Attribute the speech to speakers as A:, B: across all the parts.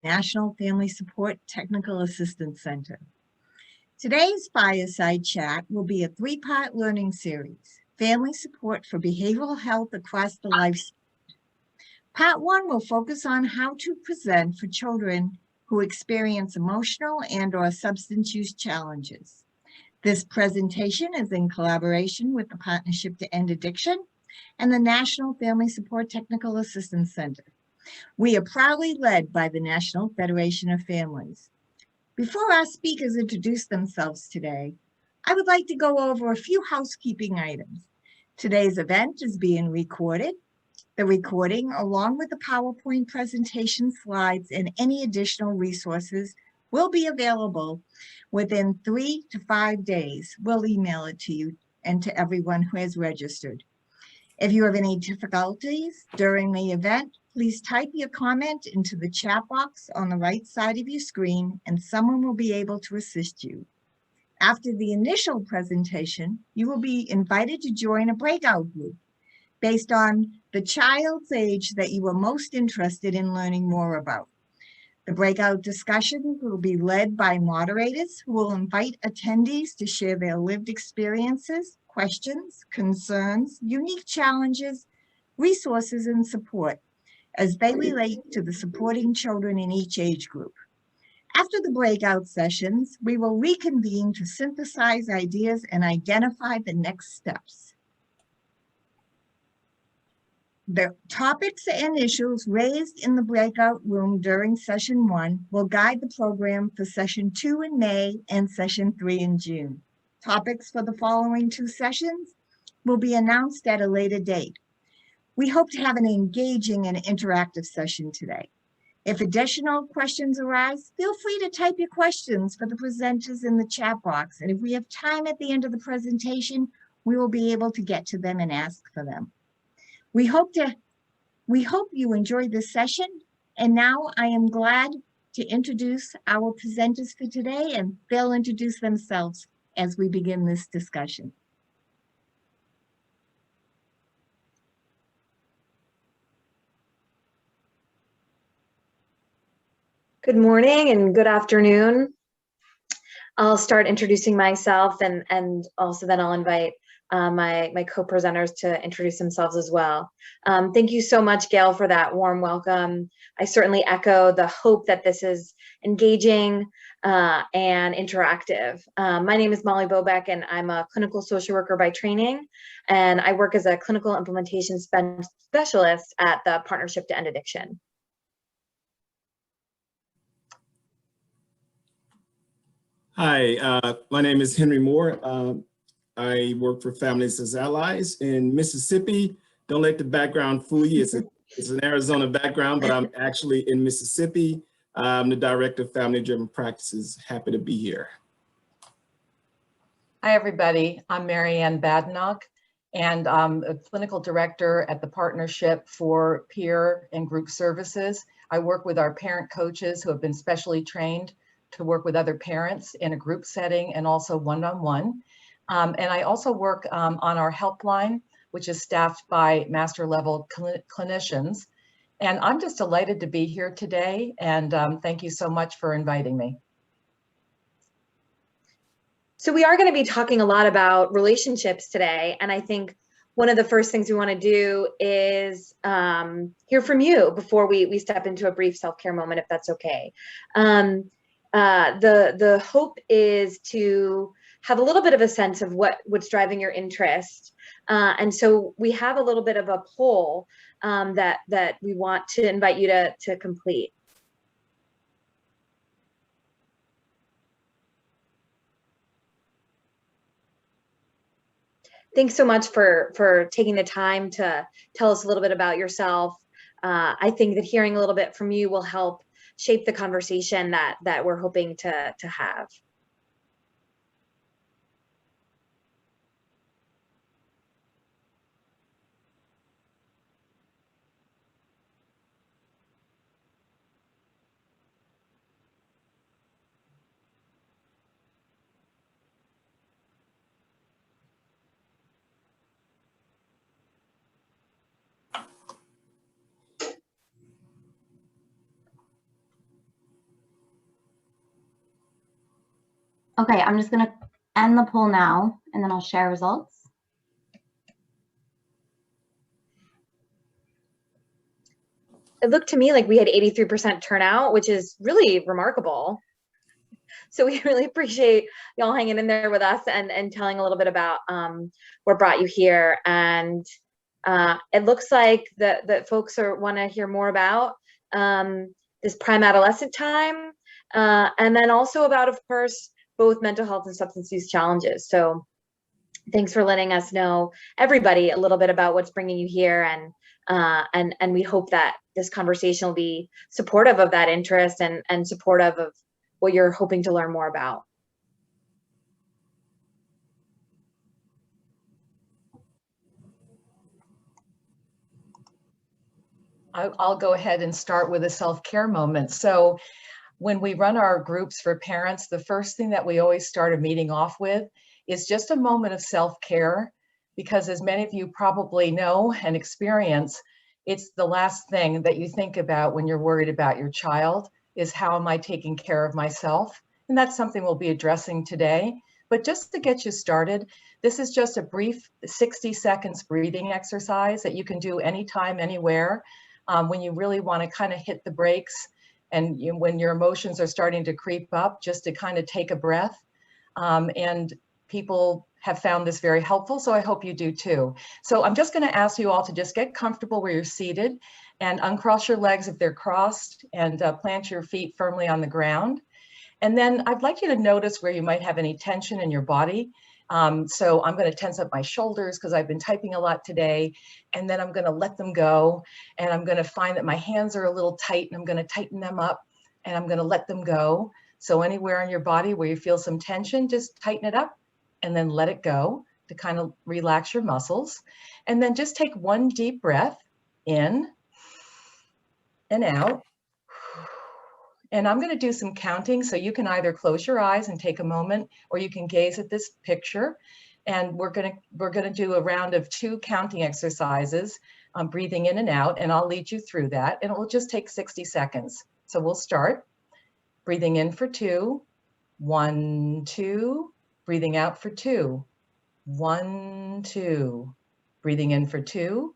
A: National Family Support Technical Assistance Center. Today's fireside chat will be a three-part learning series, Family Support for Behavioral Health Across the Life. Part 1 will focus on how to present for children who experience emotional and/or substance use challenges. This presentation is in collaboration with the Partnership to End Addiction and the National Family Support Technical Assistance Center. We are proudly led by the National Federation of Families. Before our speakers introduce themselves today, I would like to go over a few housekeeping items. Today's event is being recorded. The recording, along with the PowerPoint presentation slides and any additional resources, will be available within 3 to 5 days. We'll email it to you and to everyone who has registered. If you have any difficulties during the event, please type your comment into the chat box on the right side of your screen and someone will be able to assist you. After the initial presentation, you will be invited to join a breakout group based on the child's age that you are most interested in learning more about. The breakout discussions will be led by moderators who will invite attendees to share their lived experiences, questions, concerns, unique challenges, resources, and support as they relate to the supporting children in each age group. After the breakout sessions, we will reconvene to synthesize ideas and identify the next steps. The topics and issues raised in the breakout room during session 1 will guide the program for session 2 in May and session 3 in June. Topics for the following 2 sessions will be announced at a later date. We hope to have an engaging and interactive session today. If additional questions arise, feel free to type your questions for the presenters in the chat box. And if we have time at the end of the presentation, we will be able to get to them and ask for them. We hope you enjoyed this session, and now I am glad to introduce our presenters for today, and they'll introduce themselves as we begin this discussion.
B: Good morning and good afternoon. I'll start introducing myself and also then I'll invite my co-presenters to introduce themselves as well. Thank you so much, Gail, for that warm welcome. I certainly echo the hope that this is engaging and interactive. My name is Molly Bobeck and I'm a clinical social worker by training, and I work as a clinical implementation specialist at the Partnership to End Addiction.
C: Hi, my name is Henry Moore. I work for Families as Allies in Mississippi. Don't let the background fool you. It's an Arizona background, but I'm actually in Mississippi. I'm the Director of Family Driven Practices. Happy to be here.
D: Hi, everybody. I'm Marianne Badenoch, and I'm a Clinical Director at the Partnership for Peer and Group Services. I work with our parent coaches who have been specially trained to work with other parents in a group setting and also one-on-one. And I also work on our helpline, which is staffed by master level clinicians. And I'm just delighted to be here today. And thank you so much for inviting me.
B: So we are going to be talking a lot about relationships today. And I think one of the first things we want to do is hear from you before we step into a brief self-care moment, if that's okay. The hope is to have a little bit of a sense of what's driving your interest. And so we have a little bit of a poll that we want to invite you to complete. Thanks so much for taking the time to tell us a little bit about yourself. I think that hearing a little bit from you will help shape the conversation that we're hoping to have.
E: Okay, I'm just gonna end the poll now and then I'll share results.
B: It looked to me like we had 83% turnout, which is really remarkable. So we really appreciate y'all hanging in there with us and telling a little bit about what brought you here. And it looks like that folks want to hear more about this prime adolescent time, and then also about, of course, both mental health and substance use challenges. So thanks for letting us know, everybody, a little bit about what's bringing you here, and we hope that this conversation will be supportive of that interest and supportive of what you're hoping to learn more about.
D: I'll go ahead and start with a self-care moment. So when we run our groups for parents, the first thing that we always start a meeting off with is just a moment of self-care, because as many of you probably know and experience, it's the last thing that you think about when you're worried about your child is, how am I taking care of myself? And that's something we'll be addressing today. But just to get you started, this is just a brief 60 seconds breathing exercise that you can do anytime, anywhere, when you really want to kind of hit the brakes and when your emotions are starting to creep up, just to kind of take a breath. And people have found this very helpful, so I hope you do too. So I'm just going to ask you all to just get comfortable where you're seated and uncross your legs if they're crossed, and plant your feet firmly on the ground. And then I'd like you to notice where you might have any tension in your body. So I'm going to tense up my shoulders because I've been typing a lot today, and then I'm going to let them go, and I'm going to find that my hands are a little tight, and I'm going to tighten them up, and I'm going to let them go. So anywhere in your body where you feel some tension, just tighten it up and then let it go to kind of relax your muscles. And then just take one deep breath in and out. And I'm going to do some counting, so you can either close your eyes and take a moment, or you can gaze at this picture. And we're going to do a round of 2 counting exercises, breathing in and out, and I'll lead you through that, and it will just take 60 seconds. So we'll start breathing in for 2, 1, 2, breathing out for 2, 1, 2, breathing in for 2,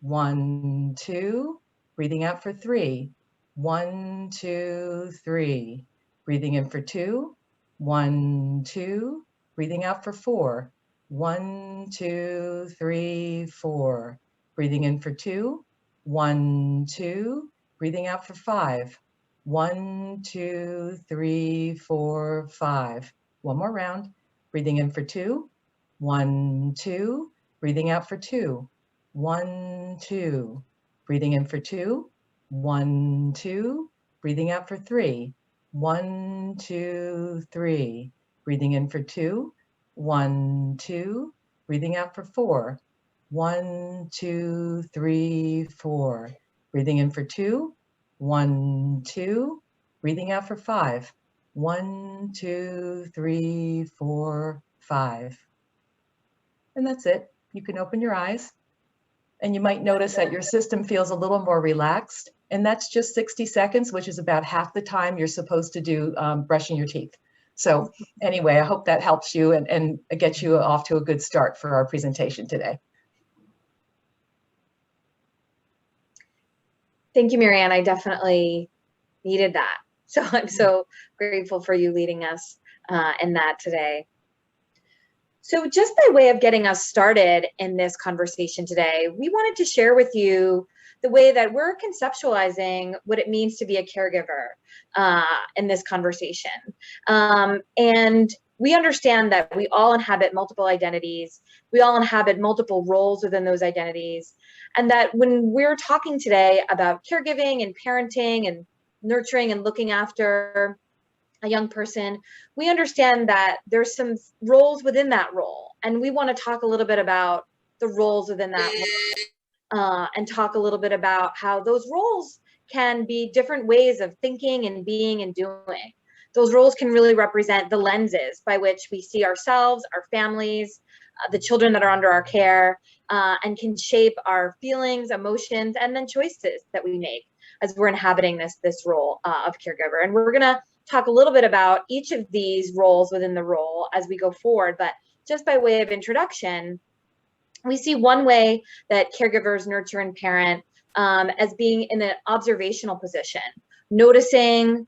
D: 1, 2, breathing out for 3, 1, 2, 3, breathing in for 2, 1, 2, breathing out for 4, 1, 2, 3, 4, breathing in for 2, 1, 2, breathing out for 5, 1, 2, 3, 4, 5. One more round, breathing in for 2, 1, 2, breathing out for 2, 1, 2, breathing in for 2, 1, 2, breathing out for 3, 1, 2, 3, breathing in for 2, 1, 2, breathing out for 4, 1, 2, 3, 4, breathing in for 2, 1, 2, breathing out for 5, 1, 2, 3, 4, 5. And that's it. You can open your eyes, and you might notice that your system feels a little more relaxed. And that's just 60 seconds, which is about half the time you're supposed to do brushing your teeth. So anyway, I hope that helps you and gets you off to a good start for our presentation today.
B: Thank you, Marianne. I definitely needed that. So I'm so grateful for you leading us in that today. So just by way of getting us started in this conversation today, we wanted to share with you the way that we're conceptualizing what it means to be a caregiver in this conversation. And we understand that we all inhabit multiple identities. We all inhabit multiple roles within those identities. And that when we're talking today about caregiving and parenting and nurturing and looking after a young person, we understand that there's some roles within that role. And we want to talk a little bit about the roles within that role, and talk a little bit about how those roles can be different ways of thinking and being and doing. Those roles can really represent the lenses by which we see ourselves, our families, the children that are under our care, and can shape our feelings, emotions, and then choices that we make as we're inhabiting this role of caregiver. And we're gonna talk a little bit about each of these roles within the role as we go forward. But just by way of introduction, we see one way that caregivers nurture and parent as being in an observational position, noticing,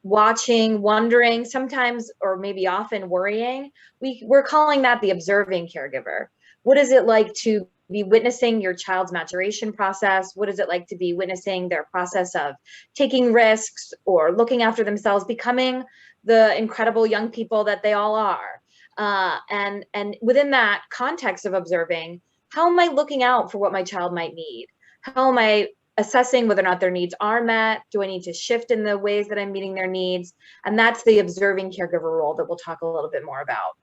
B: watching, wondering, sometimes or maybe often worrying. We're calling that the observing caregiver. What is it like to be witnessing your child's maturation process? What is it like to be witnessing their process of taking risks or looking after themselves, becoming the incredible young people that they all are? And within that context of observing, how am I looking out for what my child might need? How am I assessing whether or not their needs are met? Do I need to shift in the ways that I'm meeting their needs? And that's the observing caregiver role that we'll talk a little bit more about.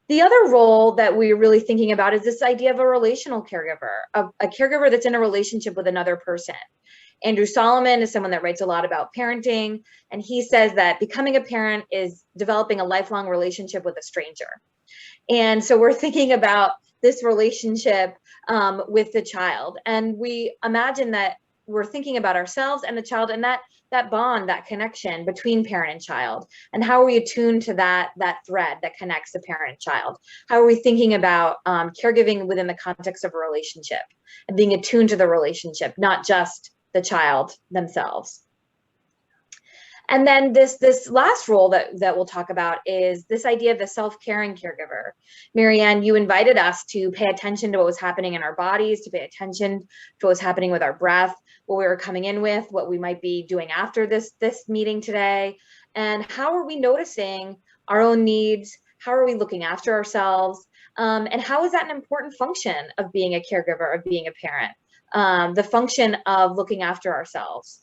B: The other role that we're really thinking about is this idea of a relational caregiver, a caregiver that's in a relationship with another person. Andrew Solomon is someone that writes a lot about parenting, and he says that becoming a parent is developing a lifelong relationship with a stranger. And so we're thinking about this relationship with the child, and we imagine that we're thinking about ourselves and the child, and that bond, that connection between parent and child, and how are we attuned to that thread that connects the parent and child? How are we thinking about caregiving within the context of a relationship and being attuned to the relationship, not just the child themselves? And then this last role that we'll talk about is this idea of the self-caring caregiver. Marianne, you invited us to pay attention to what was happening in our bodies, to pay attention to what was happening with our breath, what we were coming in with, what we might be doing after this meeting today, and how are we noticing our own needs? How are we looking after ourselves? And how is that an important function of being a caregiver, of being a parent? The function of looking after ourselves.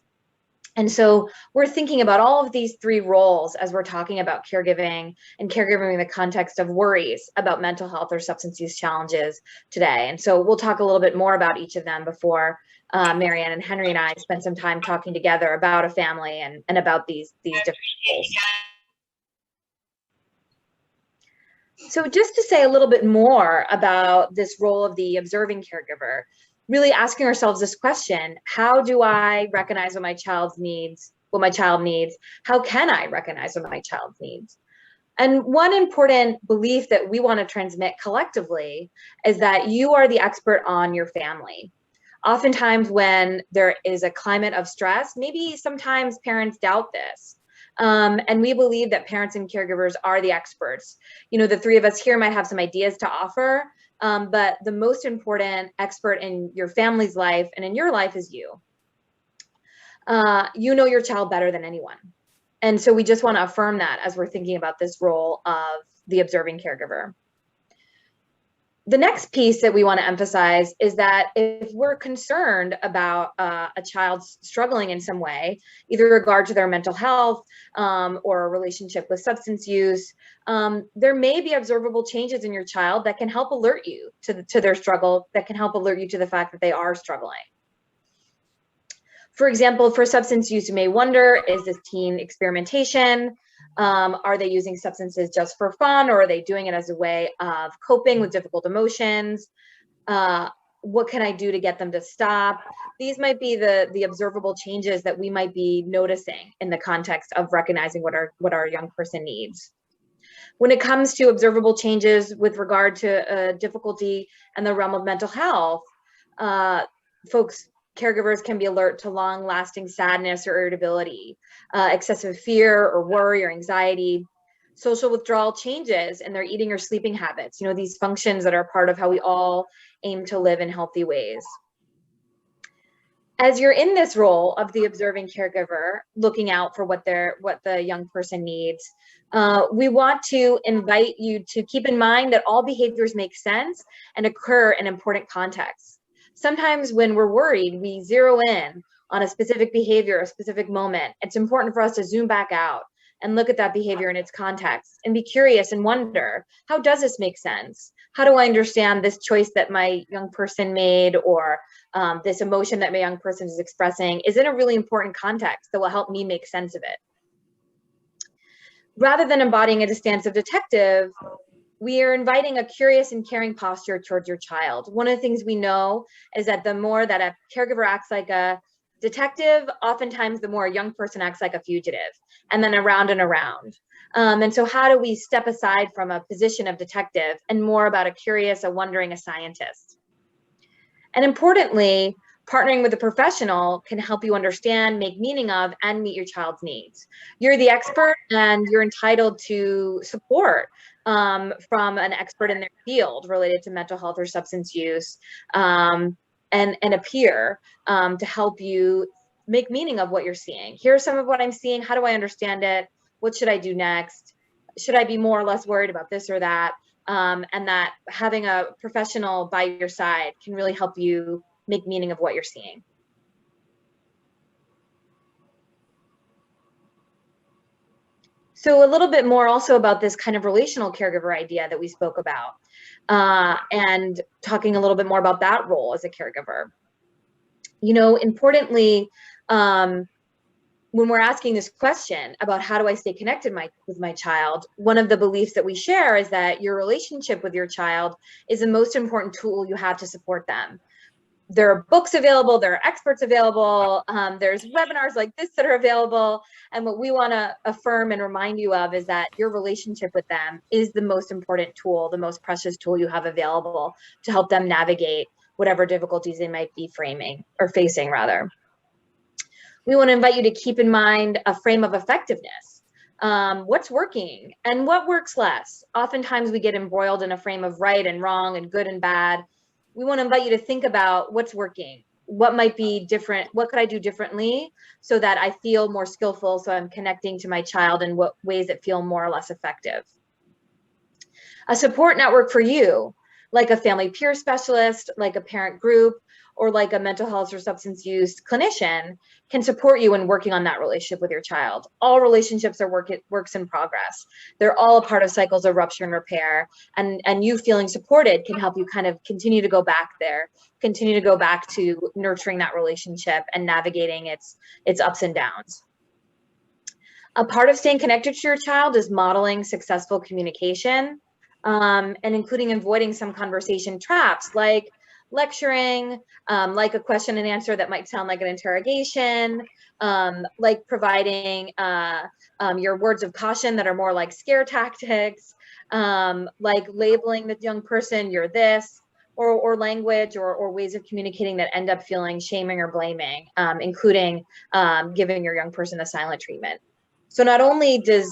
B: And so we're thinking about all of these three roles as we're talking about caregiving, and caregiving in the context of worries about mental health or substance use challenges today. And so we'll talk a little bit more about each of them before Marianne and Henry and I spend some time talking together about a family and about these different roles. So just to say a little bit more about this role of the observing caregiver, really asking ourselves this question: how do I recognize what my child needs? How can I recognize what my child needs? And one important belief that we want to transmit collectively is that you are the expert on your family. Oftentimes when there is a climate of stress, maybe sometimes parents doubt this. And we believe that parents and caregivers are the experts. You know, the three of us here might have some ideas to offer, but the most important expert in your family's life and in your life is you. You know your child better than anyone. And so we just want to affirm that as we're thinking about this role of the observing caregiver. The next piece that we want to emphasize is that if we're concerned about a child struggling in some way, either in regard to their mental health or a relationship with substance use, there may be observable changes in your child that can help alert you to their struggle, that can help alert you to the fact that they are struggling. For example, for substance use, you may wonder, is this teen experimentation? Are they using substances just for fun, or are they doing it as a way of coping with difficult emotions? What can I do to get them to stop? These might be the observable changes that we might be noticing in the context of recognizing what our young person needs. When it comes to observable changes with regard to difficulty in the realm of mental health, caregivers can be alert to long-lasting sadness or irritability, excessive fear or worry or anxiety, social withdrawal changes in their eating or sleeping habits, you know, these functions that are part of how we all aim to live in healthy ways. As you're in this role of the observing caregiver, looking out for what the young person needs, we want to invite you to keep in mind that all behaviors make sense and occur in important contexts. Sometimes when we're worried, we zero in on a specific behavior, a specific moment. It's important for us to zoom back out and look at that behavior in its context and be curious and wonder, how does this make sense? How do I understand this choice that my young person made, or this emotion that my young person is expressing is in a really important context that will help me make sense of it? Rather than embodying a stance of detective, we are inviting a curious and caring posture towards your child. One of the things we know is that the more that a caregiver acts like a Detective, oftentimes the more a young person acts like a fugitive, and then around and around. And so how do we step aside from a position of detective and more about a curious, a wondering, a scientist? And importantly, partnering with a professional can help you understand, make meaning of, and meet your child's needs. You're the expert and you're entitled to support from an expert in their field related to mental health or substance use, and a peer to help you make meaning of what you're seeing. Here's some of what I'm seeing. How do I understand it? What should I do next? Should I be more or less worried about this or that? And that having a professional by your side can really help you make meaning of what you're seeing. So a little bit more also about this kind of relational caregiver idea that we spoke about, and talking a little bit more about that role as a caregiver. You know, importantly, when we're asking this question about how do I stay connected with my child, one of the beliefs that we share is that your relationship with your child is the most important tool you have to support them. There are books available, there are experts available, there's webinars like this that are available. And what we want to affirm and remind you of is that your relationship with them is the most important tool, the most precious tool you have available to help them navigate whatever difficulties they might be facing rather. We want to invite you to keep in mind a frame of effectiveness. What's working and what works less? Oftentimes we get embroiled in a frame of right and wrong and good and bad. We want to invite you to think about what's working, what might be different, what could I do differently so that I feel more skillful, so I'm connecting to my child in what ways that feel more or less effective. A support network for you, like a family peer specialist, like a parent group, or like a mental health or substance use clinician, can support you in working on that relationship with your child. All relationships are works in progress. They're all a part of cycles of rupture and repair, and you feeling supported can help you kind of continue to go back there, continue to go back to nurturing that relationship and navigating its ups and downs. A part of staying connected to your child is modeling successful communication, and including avoiding some conversation traps like lecturing, like a question and answer that might sound like an interrogation, like providing your words of caution that are more like scare tactics, like labeling the young person, you're this, or language or ways of communicating that end up feeling shaming or blaming, including giving your young person a silent treatment. So not only does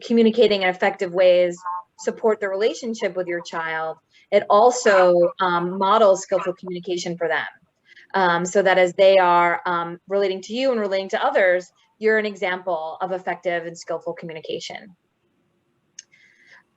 B: communicating in effective ways support the relationship with your child, it also models skillful communication for them, so that as they are relating to you and relating to others, you're an example of effective and skillful communication.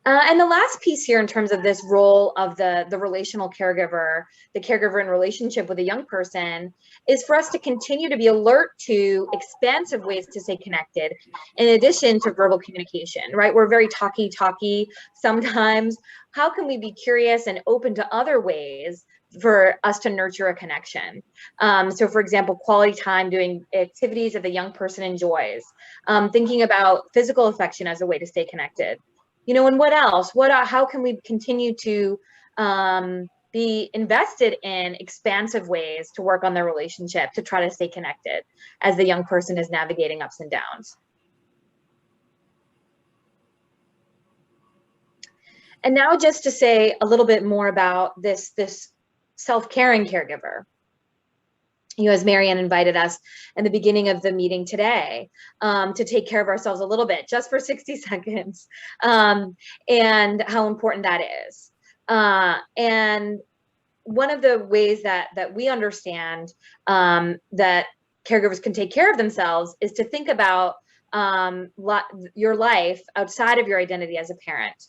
B: And the last piece here in terms of this role of the relational caregiver, the caregiver in relationship with a young person, is for us to continue to be alert to expansive ways to stay connected in addition to verbal communication, right? We're very talky sometimes. How can we be curious and open to other ways for us to nurture a connection? So for example, quality time doing activities that the young person enjoys, thinking about physical affection as a way to stay connected. You know, and what else? How can we continue to be invested in expansive ways to work on their relationship to try to stay connected as the young person is navigating ups and downs? And now just to say a little bit more about this self-caring caregiver. You know, as Marianne invited us in the beginning of the meeting today, to take care of ourselves a little bit, just for 60 seconds, and how important that is. And one of the ways that we understand that caregivers can take care of themselves is to think about your life outside of your identity as a parent.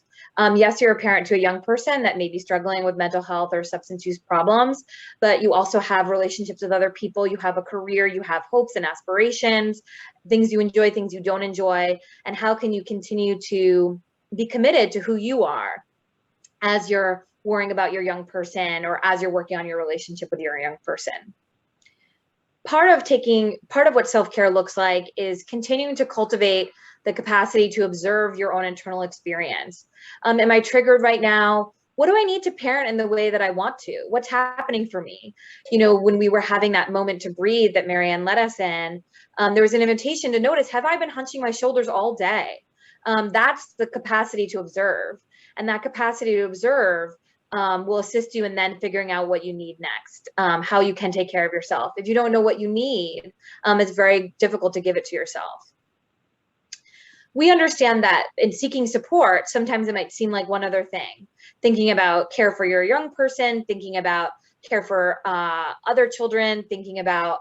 B: Yes, you're a parent to a young person that may be struggling with mental health or substance use problems, but you also have relationships with other people. You have a career, you have hopes and aspirations, things you enjoy, things you don't enjoy. And how can you continue to be committed to who you are as you're worrying about your young person or as you're working on your relationship with your young person? Part of what self-care looks like is continuing to cultivate the capacity to observe your own internal experience. Am I triggered right now? what do I need to parent in the way that I want to? What's happening for me? You know, when we were having that moment to breathe that Marianne let us in, there was an invitation to notice, have I been hunching my shoulders all day? That's the capacity to observe. And that capacity to observe will assist you in then figuring out what you need next, how you can take care of yourself. If you don't know what you need, it's very difficult to give it to yourself. We understand that in seeking support, sometimes it might seem like one other thing. Thinking about care for your young person, thinking about care for other children, thinking about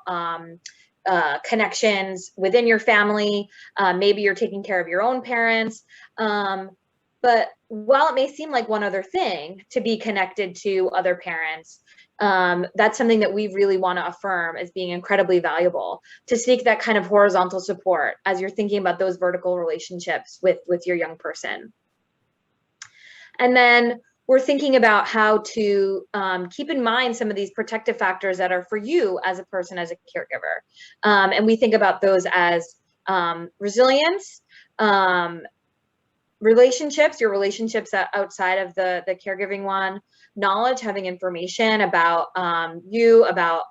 B: connections within your family. Maybe you're taking care of your own parents. But while it may seem like one other thing to be connected to other parents, that's something that we really want to affirm as being incredibly valuable, to seek that kind of horizontal support as you're thinking about those vertical relationships with your young person. And then we're thinking about how to keep in mind some of these protective factors that are for you as a person, as a caregiver. And we think about those as resilience, relationships, your relationships outside of the caregiving one, knowledge, having information about you, about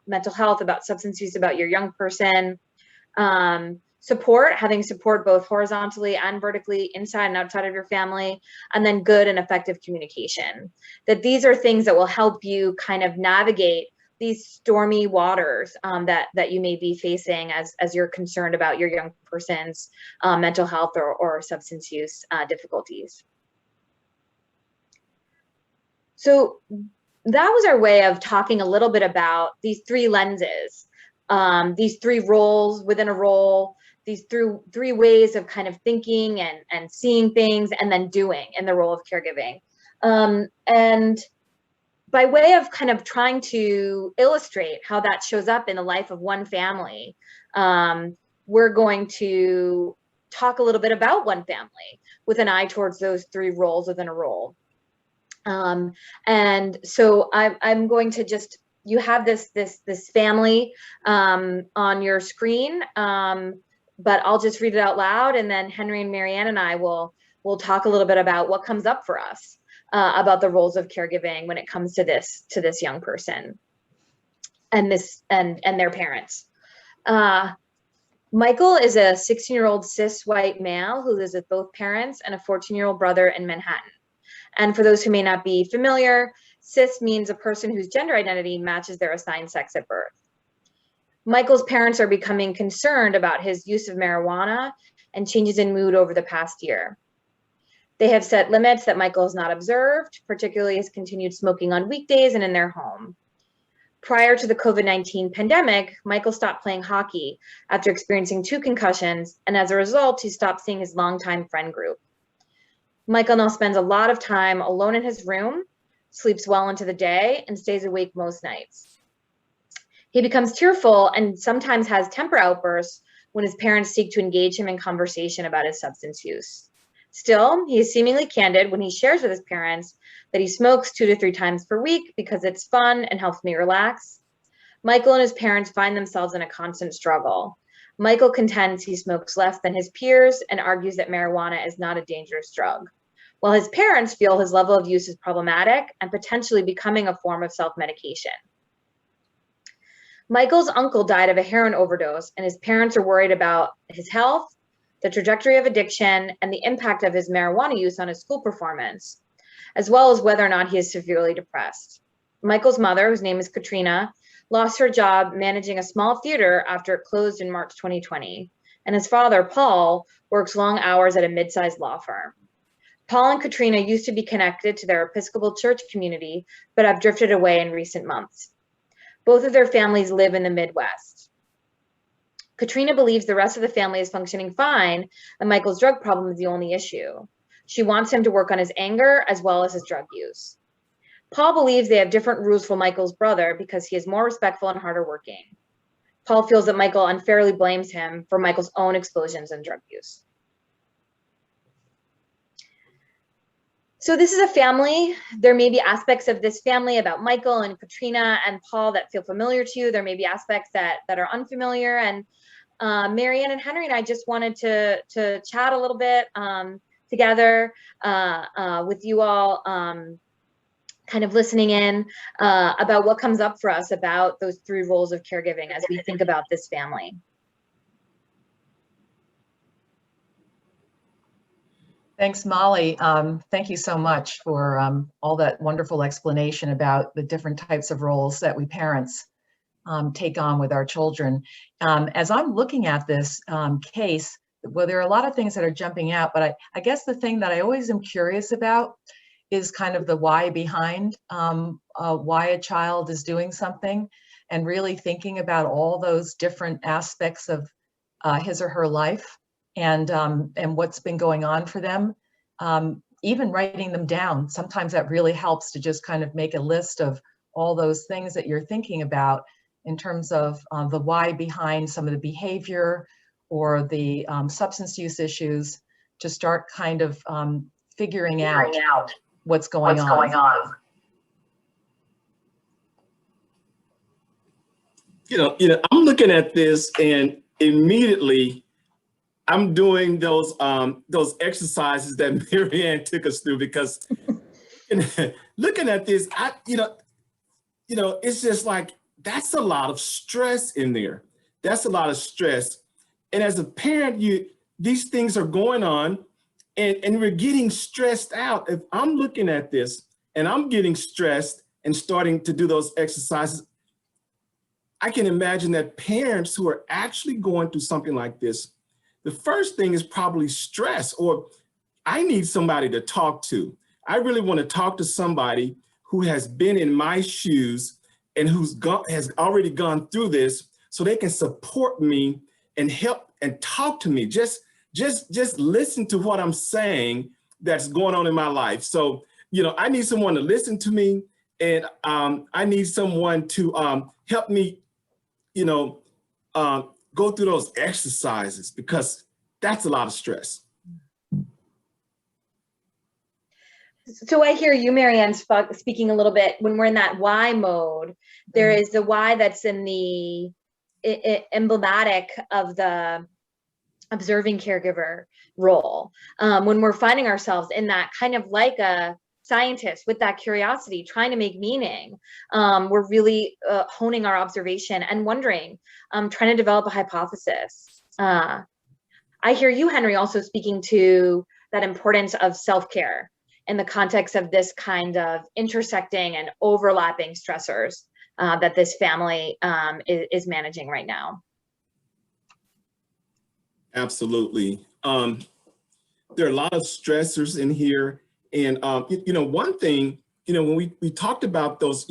B: mental health, about substance use, about your young person, support, having support both horizontally and vertically inside and outside of your family, and then good and effective communication. That these are things that will help you kind of navigate these stormy waters that you may be facing as you're concerned about your young person's mental health or substance use difficulties. So that was our way of talking a little bit about these three lenses, these three roles within a role, these three ways of kind of thinking and seeing things and then doing in the role of caregiving. And by way of kind of trying to illustrate how that shows up in the life of one family, we're going to talk a little bit about one family with an eye towards those three roles within a role. And so I'm going to just, you have this family on your screen, but I'll just read it out loud, and then Henry and Marianne and I will talk a little bit about what comes up for us about the roles of caregiving when it comes to this young person and their parents. Michael is a 16-year-old cis white male who lives with both parents and a 14-year-old brother in Manhattan. And for those who may not be familiar, cis means a person whose gender identity matches their assigned sex at birth. Michael's parents are becoming concerned about his use of marijuana and changes in mood over the past year. They have set limits that Michael has not observed, particularly his continued smoking on weekdays and in their home. Prior to the COVID-19 pandemic, Michael stopped playing hockey after experiencing 2 concussions, and as a result, he stopped seeing his longtime friend group. Michael now spends a lot of time alone in his room, sleeps well into the day, and stays awake most nights. He becomes tearful and sometimes has temper outbursts when his parents seek to engage him in conversation about his substance use. Still, he is seemingly candid when he shares with his parents that he smokes 2 to 3 times per week because it's fun and helps me relax. Michael and his parents find themselves in a constant struggle. Michael contends he smokes less than his peers and argues that marijuana is not a dangerous drug, while his parents feel his level of use is problematic and potentially becoming a form of self-medication. Michael's uncle died of a heroin overdose, and his parents are worried about his health, the trajectory of addiction, and the impact of his marijuana use on his school performance, as well as whether or not he is severely depressed. Michael's mother, whose name is Katrina, lost her job managing a small theater after it closed in March 2020, and his father, Paul, works long hours at a mid-sized law firm. Paul and Katrina used to be connected to their Episcopal church community, but have drifted away in recent months. Both of their families live in the Midwest. Katrina believes the rest of the family is functioning fine, and Michael's drug problem is the only issue. She wants him to work on his anger as well as his drug use. Paul believes they have different rules for Michael's brother because he is more respectful and harder working. Paul feels that Michael unfairly blames him for Michael's own explosions and drug use. So this is a family. There may be aspects of this family about Michael and Katrina and Paul that feel familiar to you. There may be aspects that are unfamiliar. And Marianne and Henry and I just wanted to chat a little bit, together with you all, kind of listening in about what comes up for us about those 3 roles of caregiving as we think about this family.
D: Thanks, Molly. Thank you so much for all that wonderful explanation about the different types of roles that we parents take on with our children. As I'm looking at this case, well, there are a lot of things that are jumping out, but I guess the thing that I always am curious about is kind of the why behind why a child is doing something, and really thinking about all those different aspects of his or her life and what's been going on for them. Even writing them down, sometimes that really helps to just kind of make a list of all those things that you're thinking about in terms of the why behind some of the behavior or the substance use issues, to start kind of figuring out what's going on.
C: I'm looking at this and immediately I'm doing those exercises that Mary Ann took us through, because looking at this, it's just like, that's a lot of stress in there. That's a lot of stress. And as a parent, these things are going on and we're getting stressed out. If I'm looking at this and I'm getting stressed and starting to do those exercises, I can imagine that parents who are actually going through something like this, the first thing is probably stress, or I need somebody to talk to. I really want to talk to somebody who has been in my shoes and has already gone through this, so they can support me and help and talk to me. Just listen to what I'm saying that's going on in my life. So, I need someone to listen to me, and I need someone to help me, go through those exercises, because that's a lot of stress.
B: So I hear you, Mary Ann, speaking a little bit. When we're in that why mode, there is the why that's in the emblematic of the observing caregiver role. When we're finding ourselves in that kind of like a scientist with that curiosity, trying to make meaning, we're really honing our observation and wondering, trying to develop a hypothesis. I hear you, Henry, also speaking to that importance of self-care in the context of this kind of intersecting and overlapping stressors that this family is managing right now.
C: Absolutely. There are a lot of stressors in here. And, one thing, when we talked about those,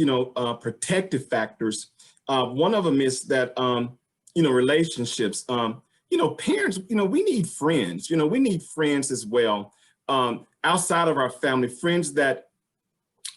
C: protective factors, one of them is that, relationships, parents, we need friends, we need friends as well. Outside of our family, friends that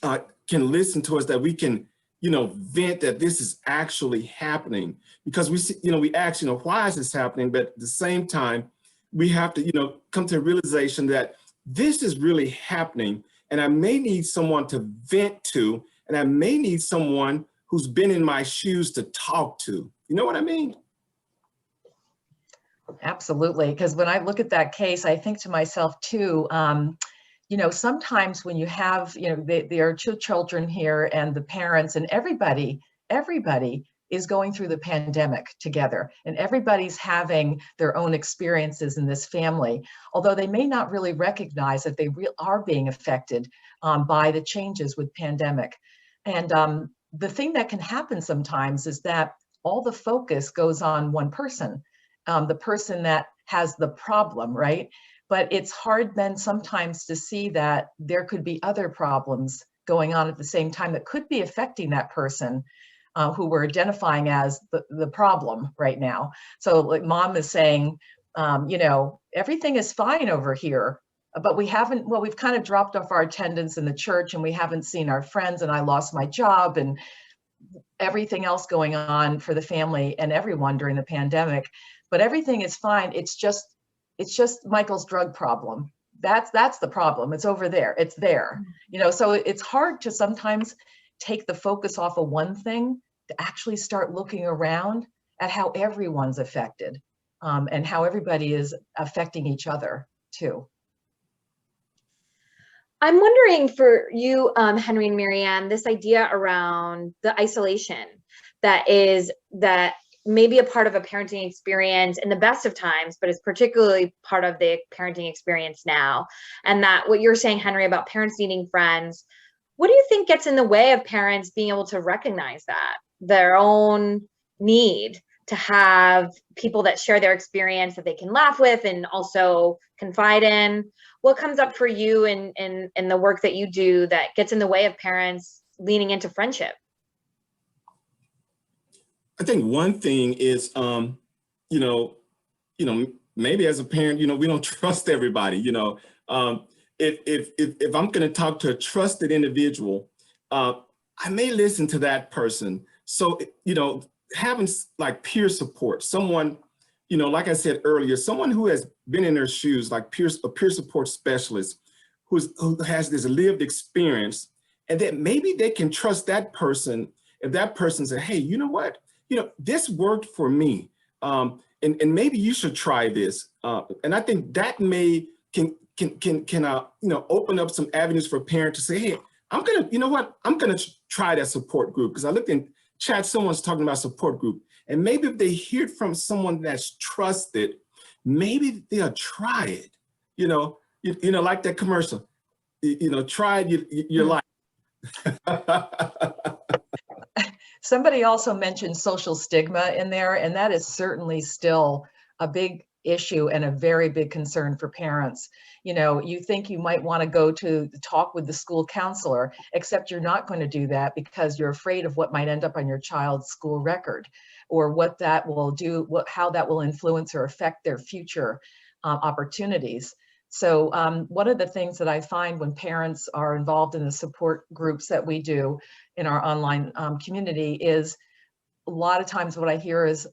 C: can listen to us, that we can, vent that this is actually happening, because we see, we ask, why is this happening? But at the same time, we have to, come to a realization that this is really happening, and I may need someone to vent to, and I may need someone who's been in my shoes to talk to. You know what I mean?
D: Absolutely, because when I look at that case, I think to myself too, sometimes when you have, there are 2 children here, and the parents and everybody is going through the pandemic together, and everybody's having their own experiences in this family, although they may not really recognize that they are being affected by the changes with pandemic. And the thing that can happen sometimes is that all the focus goes on one person, the person that has the problem, right? But it's hard then sometimes to see that there could be other problems going on at the same time that could be affecting that person who we're identifying as the problem right now. So like mom is saying, everything is fine over here, but we've kind of dropped off our attendance in the church, and we haven't seen our friends, and I lost my job, and everything else going on for the family and everyone during the pandemic. But everything is fine. It's just Michael's drug problem. That's the problem. It's over there. It's there. So it's hard to sometimes take the focus off of one thing to actually start looking around at how everyone's affected, and how everybody is affecting each other too.
B: I'm wondering for you, Henry and Marianne, this idea around the isolation that may be a part of a parenting experience in the best of times, but is particularly part of the parenting experience now. And that what you're saying, Henry, about parents needing friends, what do you think gets in the way of parents being able to recognize that, their own need to have people that share their experience that they can laugh with and also confide in? What comes up for you in the work that you do that gets in the way of parents leaning into friendship?
C: I think one thing is, maybe as a parent, we don't trust everybody. If I'm going to talk to a trusted individual, I may listen to that person. So, having like peer support, someone, like I said earlier, someone who has been in their shoes, like a peer support specialist who has this lived experience, and that maybe they can trust that person. If that person said, hey, you know what? This worked for me. And maybe you should try this. And I think that can open up some avenues for parents to say, hey, I'm gonna try that support group. Because I looked in chat, someone's talking about support group. And maybe if they hear it from someone that's trusted, maybe they'll try it. Like that commercial, try your life.
D: Somebody also mentioned social stigma in there, and that is certainly still a big issue and a very big concern for parents. You think you might want to go to talk with the school counselor, except you're not going to do that because you're afraid of what might end up on your child's school record, or what that will do, how that will influence or affect their future opportunities. So one of the things that I find when parents are involved in the support groups that we do in our online community is a lot of times what I hear is,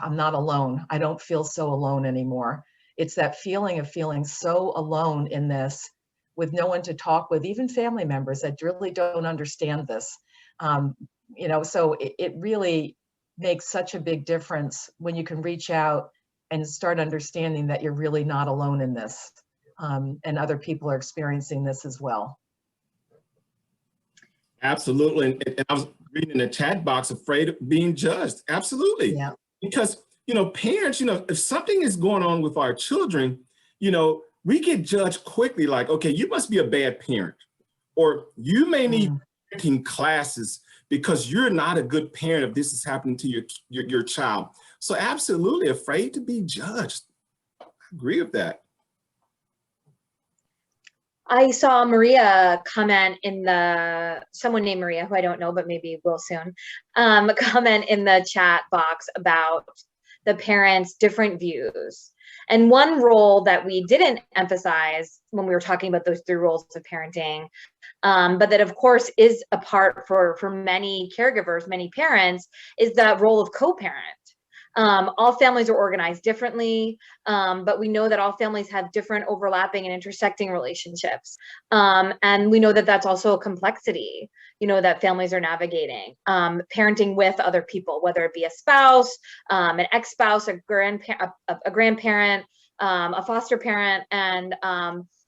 D: I'm not alone. I don't feel so alone anymore. It's that feeling of feeling so alone in this with no one to talk with, even family members that really don't understand this. So it really makes such a big difference when you can reach out and start understanding that you're really not alone in this. And other people are experiencing this as well.
C: Absolutely. And I was reading in the chat box, afraid of being judged. Absolutely.
D: Yeah.
C: Because, parents, if something is going on with our children, we get judged quickly, like, okay, you must be a bad parent, or you may need parenting classes because you're not a good parent if this is happening to your child. So absolutely afraid to be judged. I agree with that.
B: I saw Maria comment someone named Maria, who I don't know, but maybe will soon, comment in the chat box about the parents' different views. And one role that we didn't emphasize when we were talking about those 3 roles of parenting, but that of course is a part for many caregivers, many parents, is the role of co-parent. All families are organized differently, but we know that all families have different overlapping and intersecting relationships. And we know that that's also a complexity, that families are navigating. Parenting with other people, whether it be a spouse, an ex-spouse, a grandparent, a foster parent, and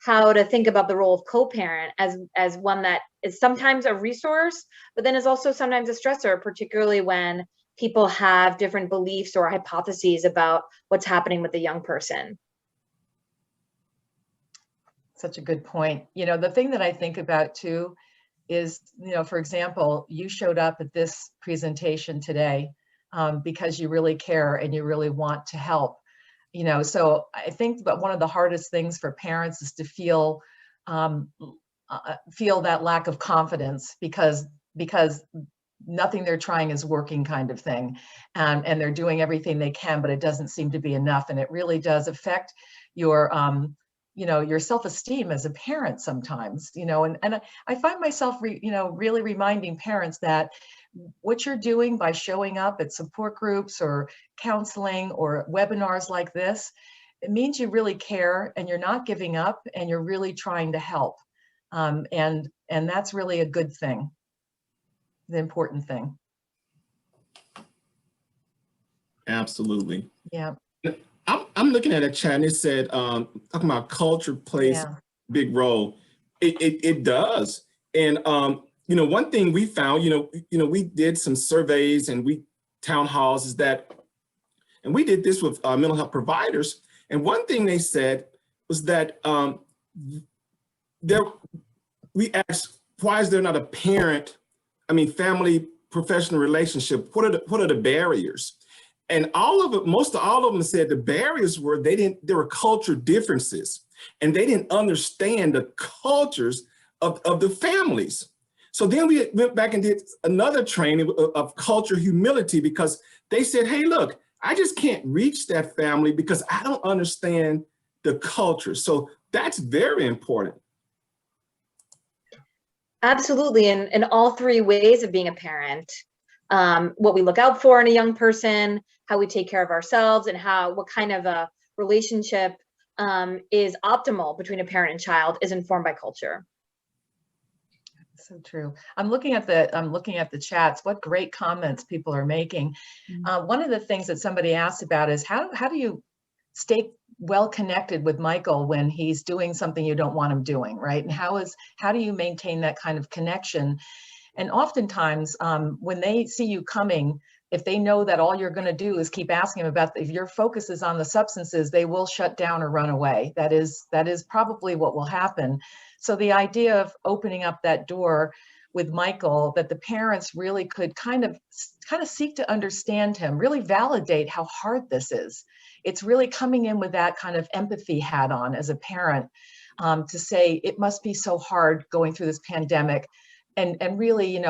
B: how to think about the role of co-parent as one that is sometimes a resource, but then is also sometimes a stressor, particularly when people have different beliefs or hypotheses about what's happening with the young person.
D: Such a good point. The thing that I think about too is, for example, you showed up at this presentation today because you really care and you really want to help. So I think that one of the hardest things for parents is to feel that lack of confidence because nothing they're trying is working, kind of thing. And they're doing everything they can, but it doesn't seem to be enough. And it really does affect your, your self-esteem as a parent sometimes, and I find myself, really reminding parents that what you're doing by showing up at support groups or counseling or webinars like this, it means you really care and you're not giving up and you're really trying to help. And that's really a good thing. The important thing.
C: Absolutely.
D: Yeah.
C: I'm looking at a chat and it said, talking about culture plays a big role. It does. And, you know, one thing we found, we did some surveys and town halls is that, and we did this with mental health providers. And one thing they said was that we asked, why is there not a family professional relationship? What are the barriers? And most all of them said the barriers were there were culture differences, and they didn't understand the cultures of the families. So then we went back and did another training of culture humility, because they said, hey, look, I just can't reach that family because I don't understand the culture. So that's very important.
B: Absolutely. And all three ways of being a parent, what we look out for in a young person, how we take care of ourselves, and what kind of a relationship is optimal between a parent and child is informed by culture.
D: So true. I'm looking at the chats. What great comments people are making. One of the things that somebody asked about is how do you stay well connected with Michael when he's doing something you don't want him doing, right? And how do you maintain that kind of connection? And oftentimes when they see you coming, if they know that all you're going to do is keep asking about, if your focus is on the substances, they will shut down or run away. That is probably what will happen. So the idea of opening up that door with Michael, that the parents really could kind of seek to understand him, really validate how hard this is. It's really coming in with that kind of empathy hat on as a parent, to say it must be so hard going through this pandemic. And really,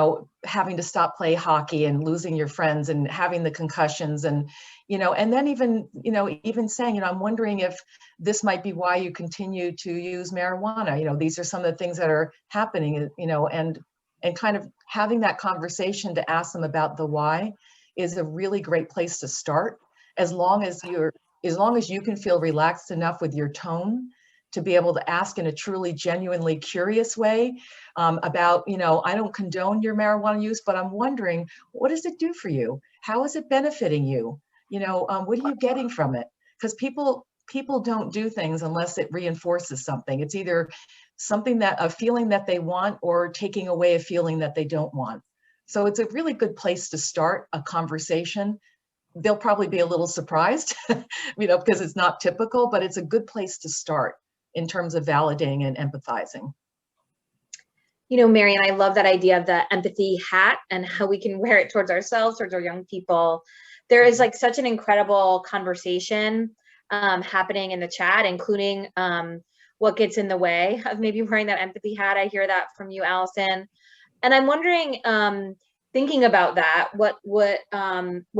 D: having to stop play hockey and losing your friends and having the concussions, and, and then even saying, I'm wondering if this might be why you continue to use marijuana. These are some of the things that are happening, and kind of having that conversation to ask them about the why is a really great place to start, as long as you can feel relaxed enough with your tone to be able to ask in a truly genuinely curious way about, I don't condone your marijuana use, but I'm wondering, what does it do for you? How is it benefiting you? What are you getting from it? Because people don't do things unless it reinforces something. It's either a feeling that they want, or taking away a feeling that they don't want. So it's a really good place to start a conversation. They'll probably be a little surprised, because it's not typical, but it's a good place to start in terms of validating and empathizing.
B: Marian, I love that idea of the empathy hat and how we can wear it towards ourselves, towards our young people. There is such an incredible conversation happening in the chat, including what gets in the way of maybe wearing that empathy hat. I hear that from you, Allison. And I'm wondering, thinking about that, what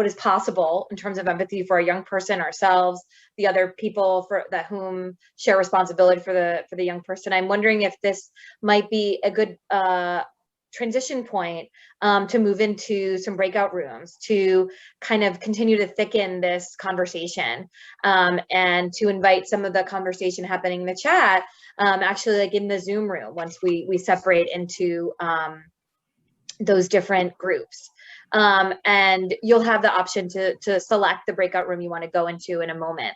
B: is possible in terms of empathy for a young person, ourselves, the other people whom share responsibility for the young person. I'm wondering if this might be a good transition point to move into some breakout rooms to kind of continue to thicken this conversation, and to invite some of the conversation happening in the chat, actually in the Zoom room once we separate into those different groups. And you'll have the option to select the breakout room you want to go into in a moment.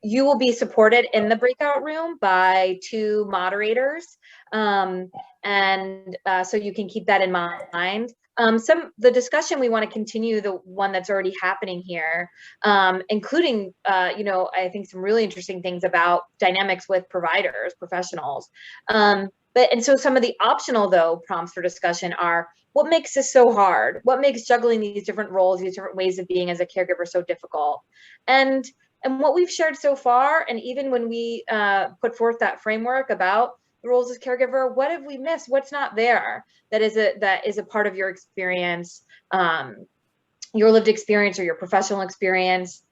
B: You will be supported in the breakout room by 2 moderators. So you can keep that in mind. The discussion we want to continue, the one that's already happening here, including, I think some really interesting things about dynamics with providers, professionals. So some of the optional, though, prompts for discussion are, what makes this so hard? What makes juggling these different roles, these different ways of being as a caregiver so difficult? And what we've shared so far, and even when we put forth that framework about the roles as caregiver, what have we missed? What's not there that is a part of your experience, your lived experience or your professional experience?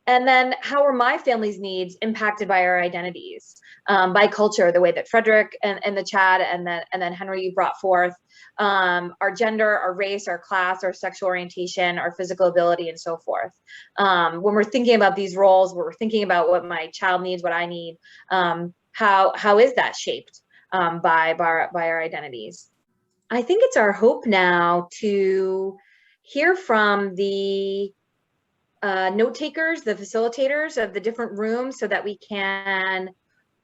B: And then how are my family's needs impacted by our identities, by culture, the way that Frederick and the chat and then Henry, you brought forth, our gender, our race, our class, our sexual orientation, our physical ability, and so forth. When we're thinking about these roles, we're thinking about what my child needs, what I need, how is that shaped by our identities? I think it's our hope now to hear from the note takers, the facilitators of the different rooms, so that we can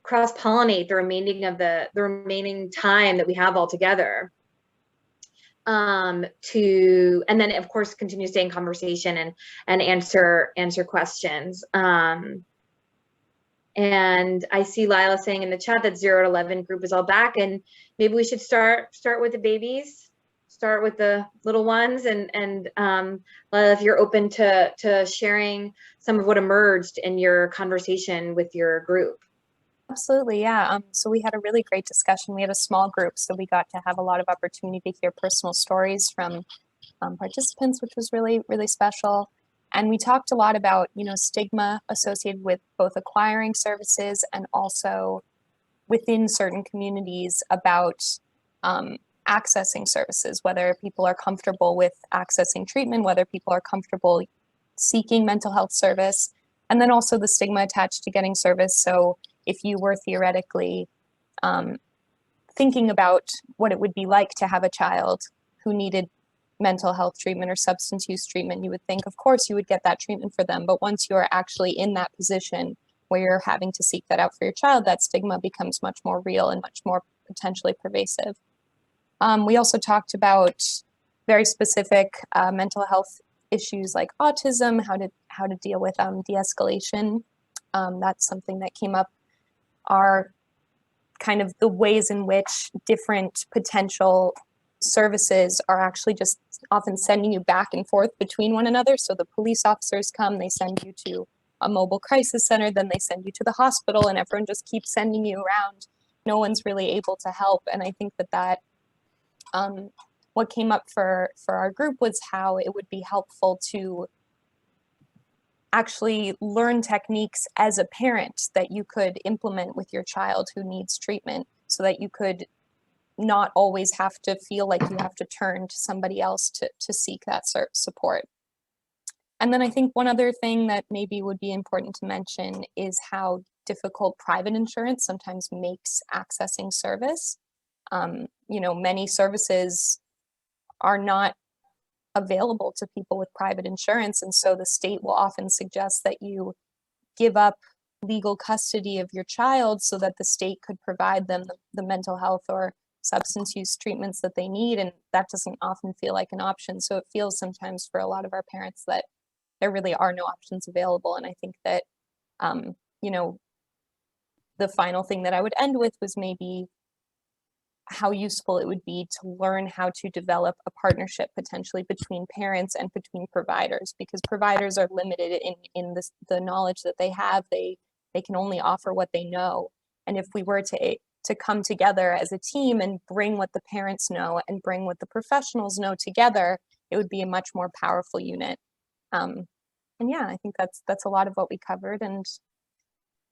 B: cross-pollinate the remaining time that we have all together. And then of course continue to stay in conversation and answer questions. And I see Lila saying in the chat that 0 to 11 group is all back, and maybe we should start with the babies, start with the little ones, and Lila, if you're open to sharing some of what emerged in your conversation with your group.
F: Absolutely, yeah. So we had a really great discussion. We had a small group, so we got to have a lot of opportunity to hear personal stories from participants, which was really, really special. And we talked a lot about, stigma associated with both acquiring services and also within certain communities about accessing services, whether people are comfortable with accessing treatment, whether people are comfortable seeking mental health service, and then also the stigma attached to getting service. So if you were theoretically thinking about what it would be like to have a child who needed mental health treatment or substance use treatment, you would think, of course, you would get that treatment for them. But once you are actually in that position where you're having to seek that out for your child, that stigma becomes much more real and much more potentially pervasive. We also talked about very specific mental health issues like autism, how to deal with de-escalation. That's something that came up, are kind of the ways in which different potential services are actually just often sending you back and forth between one another. So the police officers come, they send you to a mobile crisis center, then they send you to the hospital, and everyone just keeps sending you around. No one's really able to help. And I think that what came up for our group was how it would be helpful to actually learn techniques as a parent that you could implement with your child who needs treatment, so that you could not always have to feel like you have to turn to somebody else to seek that support. And then I think one other thing that maybe would be important to mention is how difficult private insurance sometimes makes accessing service. Many services are not available to people with private insurance, and so the state will often suggest that you give up legal custody of your child so that the state could provide them the mental health or substance use treatments that they need, and that doesn't often feel like an option. So it feels sometimes for a lot of our parents that there really are no options available. And I think that the final thing that I would end with was maybe how useful it would be to learn how to develop a partnership potentially between parents and between providers, because providers are limited in the knowledge that they have. They can only offer what they know. And if we were to come together as a team and bring what the parents know and bring what the professionals know together, it would be a much more powerful unit. And yeah, I think that's a lot of what we covered, and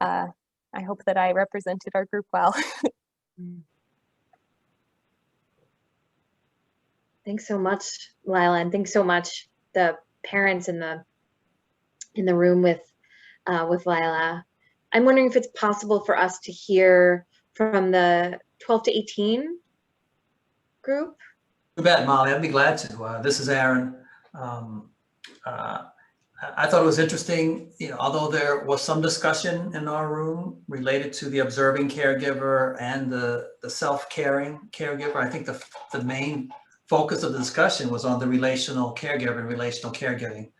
F: I hope that I represented our group well.
B: Thanks so much, Lila, and thanks so much the parents in the room with Lila. I'm wondering if it's possible for us to hear from the 12 to 18 group.
G: You bet, Molly. I'd be glad to. This is Aaron. I thought it was interesting, although there was some discussion in our room related to the observing caregiver and the self-caring caregiver. I think the main focus of the discussion was on the relational caregiver and relational caregiving.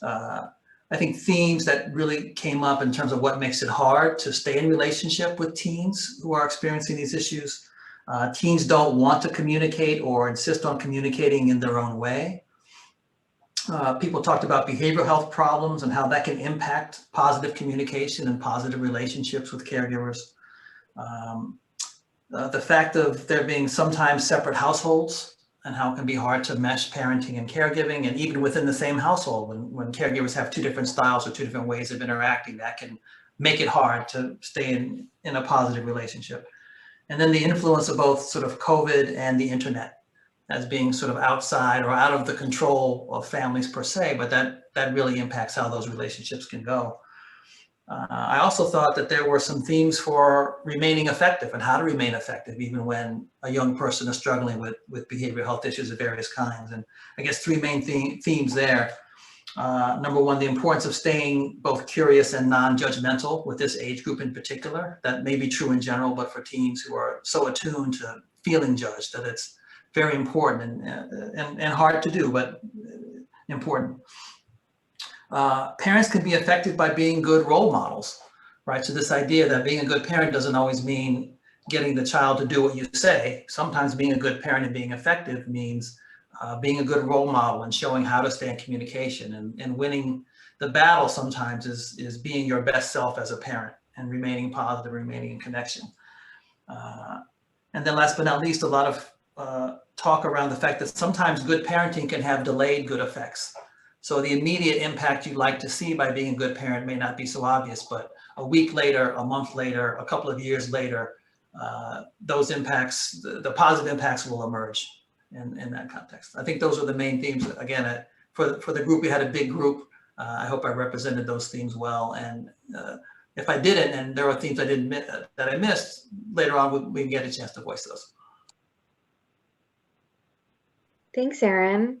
G: I think themes that really came up in terms of what makes it hard to stay in relationship with teens who are experiencing these issues. Teens don't want to communicate or insist on communicating in their own way. People talked about behavioral health problems and how that can impact positive communication and positive relationships with caregivers. The fact of there being sometimes separate households and how it can be hard to mesh parenting and caregiving, and even within the same household, when caregivers have two different styles or two different ways of interacting, that can make it hard to stay in a positive relationship. And then the influence of both sort of COVID and the internet as being sort of outside or out of the control of families per se, but that really impacts how those relationships can go. I also thought that there were some themes for remaining effective and how to remain effective even when a young person is struggling with behavioral health issues of various kinds. And I guess three main themes there. Number one, the importance of staying both curious and non-judgmental with this age group in particular. That may be true in general, but for teens who are so attuned to feeling judged, that it's very important and hard to do, but important. Parents can be affected by being good role models, right? So this idea that being a good parent doesn't always mean getting the child to do what you say. Sometimes being a good parent and being effective means being a good role model and showing how to stay in communication, and winning the battle sometimes is being your best self as a parent and remaining positive, remaining in connection. And then last but not least, a lot of talk around the fact that sometimes good parenting can have delayed good effects. So the immediate impact you'd like to see by being a good parent may not be so obvious, but a week later, a month later, a couple of years later, those impacts, the positive impacts will emerge in that context. I think those are the main themes. Again, for the group, we had a big group. I hope I represented those themes well. And if I didn't, and there are themes I didn't that I missed, later on we can get a chance to voice those.
B: Thanks, Aaron.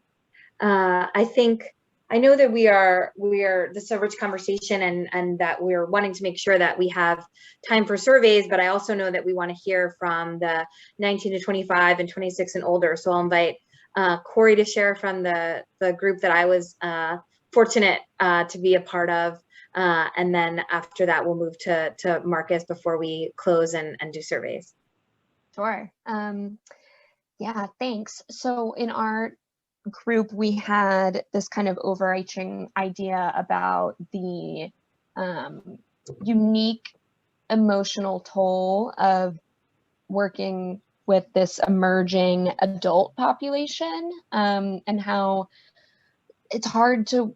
B: I know that we are this is a rich conversation, and that we're wanting to make sure that we have time for surveys, but I also know that we want to hear from the 19 to 25 and 26 and older. So I'll invite Corey to share from the group that I was fortunate to be a part of. And then after that, we'll move to Marcus before we close and do surveys.
F: Sure. Yeah, thanks. So in our group, we had this kind of overarching idea about the unique emotional toll of working with this emerging adult population, and how it's hard to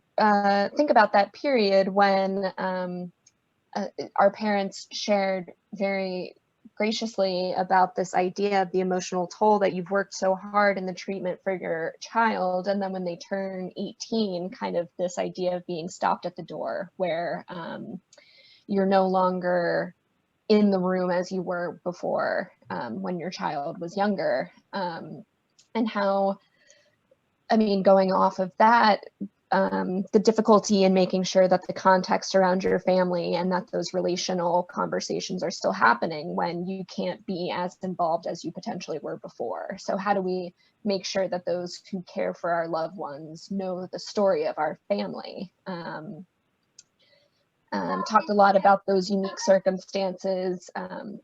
F: think about that period when our parents shared very graciously about this idea of the emotional toll that you've worked so hard in the treatment for your child, and then when they turn 18, kind of this idea of being stopped at the door, where you're no longer in the room as you were before, when your child was younger, and how, I mean, going off of that, the difficulty in making sure that the context around your family and that those relational conversations are still happening when you can't be as involved as you potentially were before. So how do we make sure that those who care for our loved ones know the story of our family? Talked a lot about those unique circumstances,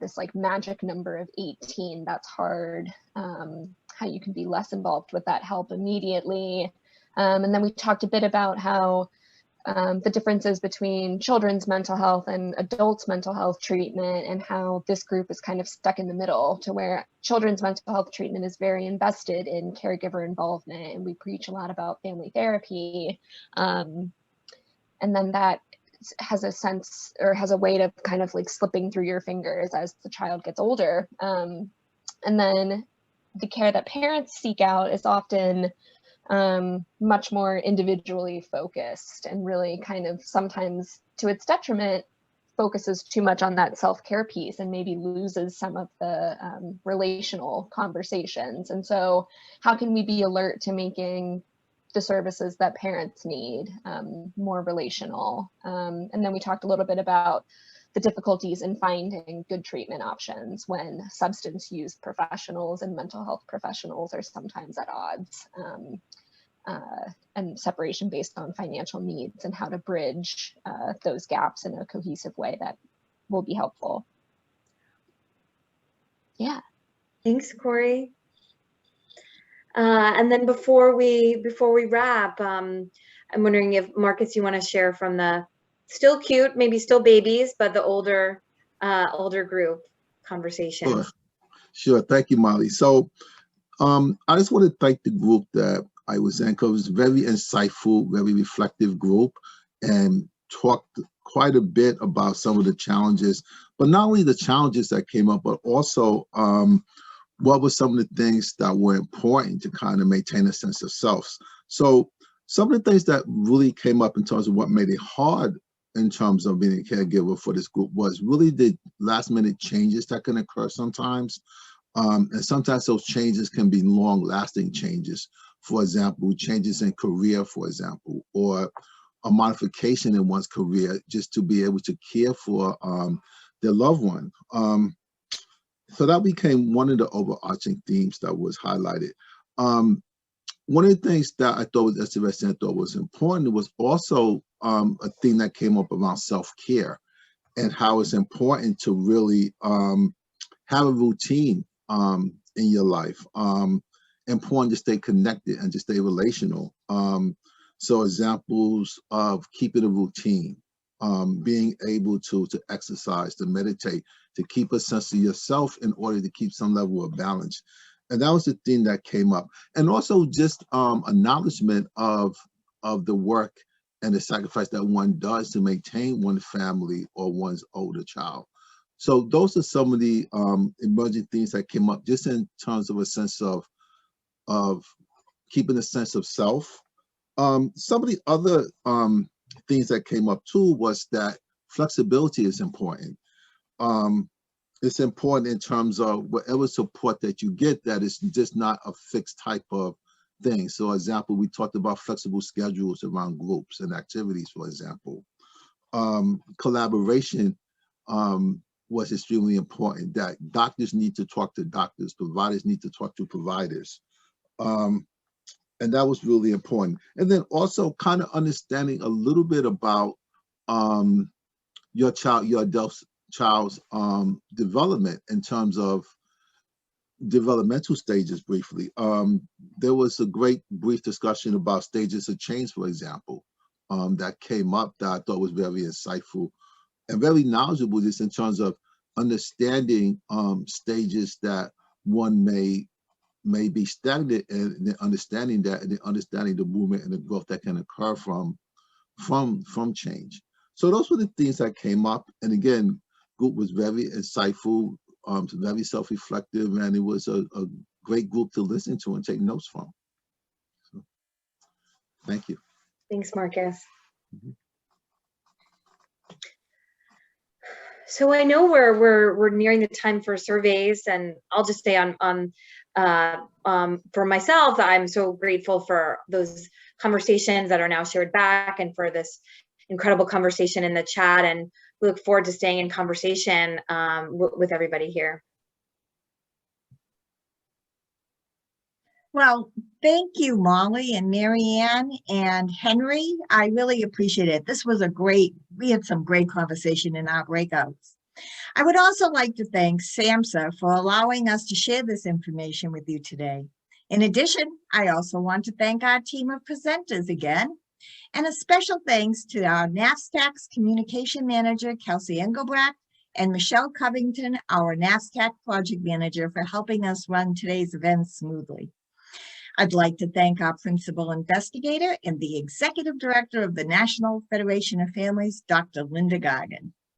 F: this like magic number of 18, that's hard, how you can be less involved with that help immediately. And then we talked a bit about how the differences between children's mental health and adults' mental health treatment, and how this group is kind of stuck in the middle, to where children's mental health treatment is very invested in caregiver involvement, and we preach a lot about family therapy. And then that has a sense, or has a way of kind of like slipping through your fingers as the child gets older. And then the care that parents seek out is often much more individually focused, and really kind of sometimes to its detriment focuses too much on that self-care piece and maybe loses some of the relational conversations. And so how can we be alert to making the services that parents need more relational? And then we talked a little bit about the difficulties in finding good treatment options when substance use professionals and mental health professionals are sometimes at odds, and separation based on financial needs, and how to bridge those gaps in a cohesive way that will be helpful. Yeah.
B: Thanks, Corey. And then before we wrap, I'm wondering if Marcus, you want to share from the still cute, maybe still babies, but the older group conversation.
H: Sure. Thank you, Molly. So I just want to thank the group that I was in, because it was very insightful, very reflective group, and talked quite a bit about some of the challenges, but not only the challenges that came up, but also what were some of the things that were important to kind of maintain a sense of self. So some of the things that really came up in terms of what made it hard in terms of being a caregiver for this group was really the last minute changes that can occur sometimes. And sometimes those changes can be long lasting changes. for example, changes in career, for example, or a modification in one's career just to be able to care for their loved one. So that became one of the overarching themes that was highlighted. One of the things that I thought was interesting, I thought was important, was also a theme that came up around self-care and how it's important to really have a routine in your life. Important to stay connected and to stay relational. So examples of keeping a routine, being able to exercise, to meditate, to keep a sense of yourself in order to keep some level of balance. And that was the thing that came up. And also just acknowledgement of the work and the sacrifice that one does to maintain one's family or one's older child. So those are some of the emerging things that came up just in terms of a sense of keeping a sense of self. Some of the other things that came up too was that flexibility is important. It's important in terms of whatever support that you get, that is just not a fixed type of thing. So example, we talked about flexible schedules around groups and activities, for example. Collaboration was extremely important, that doctors need to talk to doctors, providers need to talk to providers. And that was really important. And then also kind of understanding a little bit about your adult child's development in terms of developmental stages briefly. There was a great brief discussion about stages of change, for example, that came up that I thought was very insightful and very knowledgeable just in terms of understanding stages that one may be stagnant, and understanding that, and understanding the movement and the growth that can occur from change. So those were the things that came up. And again, group was very insightful, very self-reflective, and it was a great group to listen to and take notes from. So, thank you.
B: Thanks, Marcus. So I know we're nearing the time for surveys, and I'll just say for myself, I'm so grateful for those conversations that are now shared back, and for this incredible conversation in the chat, and we look forward to staying in conversation with everybody here.
A: Well, thank you, Molly and Marianne and Henry. I really appreciate it. This was we had some great conversation in our breakouts. I would also like to thank SAMHSA for allowing us to share this information with you today. In addition, I also want to thank our team of presenters again, and a special thanks to our NASTAC's Communication Manager, Kelsey Engelbrecht, and Michelle Covington, our NASTAC Project Manager, for helping us run today's event smoothly. I'd like to thank our Principal Investigator and the Executive Director of the National Federation of Families, Dr. Linda Gargan.